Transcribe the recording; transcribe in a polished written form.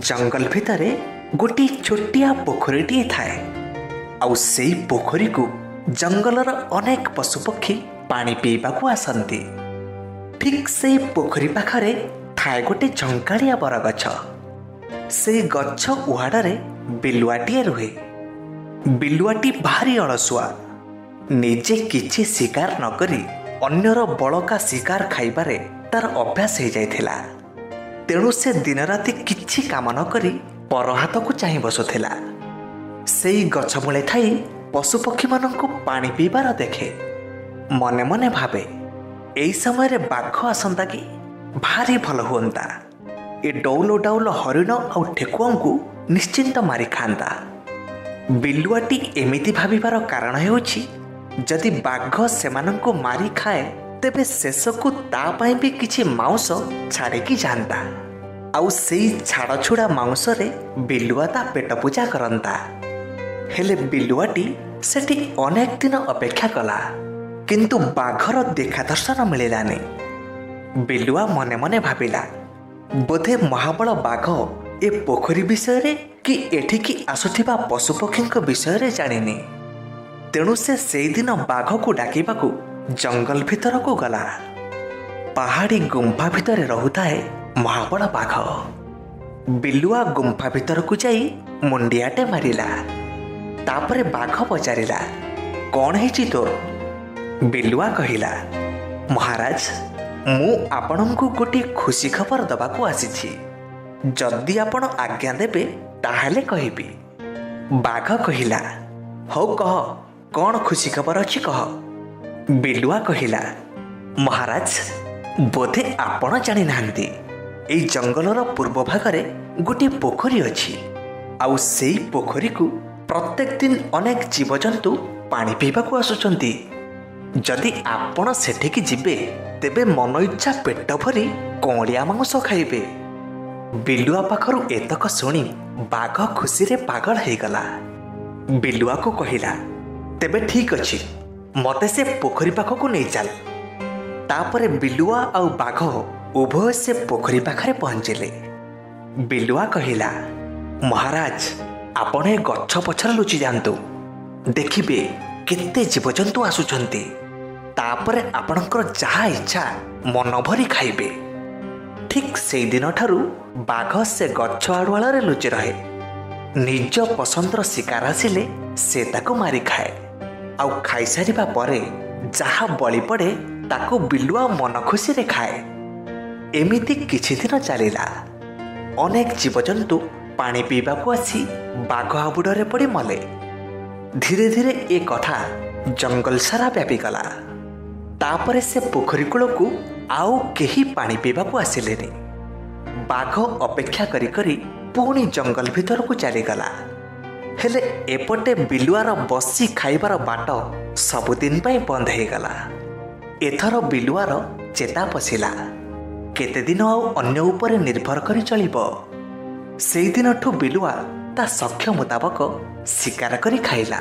जंगल भितर गोटे छोटिया पोखरीटीए थाए। आउ सेई पोखरी को जंगलर अनेक पशुपक्षी पानी पीवाकू आसंती। ठीक से पोखरी पाखरे थाए गोटे झंकाड़िया बरगछ। से गछ उहाड़े बिलुआटीए रुहे। बिलुआटी भारी अलसुआ। निजे किछि शिकार न करी अन्यर बड़का शिकार खाइबारे तार अभ्यास हो जाइथिला। तेणु से दिन राति किछि काम न करी पर हाथ को चाहि बसुथिला। सेई गछ मूले थाई पशुपक्षी मानंकु पानी पीबार देखे। मने मने भावे एई समय बाघ आसंता कि भारी भल हुंता। ए डौलो डौलो हरिण आउ ठेकुआ को निश्चिंत मारी खांता। बिलुआटी एमिति भाविबार कारण हेउछि जदि बाघ सेमानंकु मारी खाए तेबे शेषकु ता पाई भी किछि मांस छाड़िकी जानता। आउ सेई छाड़ छुड़ा मांस रे बिलुआ ता पेट पूजा करंता। हेले बिलुआटी सेठी अनेक दिन अपेक्षा कला, किंतु बाघर देखा दर्शन मिलिलानी। बिलुआ मने मने भाविला बोधे महाबल बाघ ए पोखरी विषय रे कि एठिकी आसुथिबा पशुपक्षी विषय रे जानिनी। तेणु से सेई दिन बाघ को डाकिबाकू जंगल भितर को गला। पहाड़ी गुंफा भितर रहुताए महाबड़ बाघ। बिलुआ गुंफा भितर को जाई मुंडियाटे मारिला। तापरे बाघ पचारिला, कौन है तोर? बिलुआ कहिला, महाराज मु आपनंकु गोटे खुशी खबर दबाकू आसीछि। जदि आपण आज्ञा देबे ताहाले कहिबी। बाघ कहिला, हो कह, कौन खुशी खबर अछि कह। बिलुआ कहिला, महाराज बोधे आपण जानि नाहंती एई जंगलर पूर्व भागरे गोटे पोखरी अछि। आउ सेई पोखरी को प्रत्येक दिन अनेक जीवजंतु पानी पीबाकू आसुचंती। जदि आपण सेठिकी जिबे तेबे मन इच्छा पेट भरी कौड़िया मांस खाइबे। बिलुआ पाखरु एतक शुणी बाघ खुशी रे पागल हेगला। बिलुआ को कहिला, तेबे ठीक अछि, मते से पोखरी पाख को नहीं चल। तापरे बिलुआ आउ बाघ उभय से पोखरी पाखरे पहुंचले। बिलुआ कहिला, महाराज आपण ए गछ पछरे लुचि जांतु, देखिबे केते जीवजंतु आसुचंती। तापरे आपणकर जहा इच्छा मन भरी खाइबे। ठीक सेई दिन ठारू बाघ से गछ आड़ुआଳରେ लुचि रहे। निज पसंदर शिकार आसिले से ताको मारी खाए। आउ खाइसारिबा परे जहा बळी पड़े ताको बिलुआ मन खुशी रे खाए। एमिति किछि दिन चलिला। अनेक जीवजंतु पानी पीबाकू आसी बाघ हाबुडरे पड़ी मले। धीरे धीरे ए कथा जंगल सारा व्यापी गला। तापरे से पोखरी कूल को आउ केही पानी पीबाकू आसिलेनी। बाघ अपेक्षा करी करी पुणी जंगल भीतर को चलीगला। हेले एपटे बिलुआर बसी खाइबार बाट सबुदिन पाई बंद हेगला। एथर बिलुआर चेता पशिला, केते दिन आउ अन्य उपरे निर्भर करी चलिबो। सेई दिनठू बिलुआ ता सख्य मुताबक शिकार करी खाइला।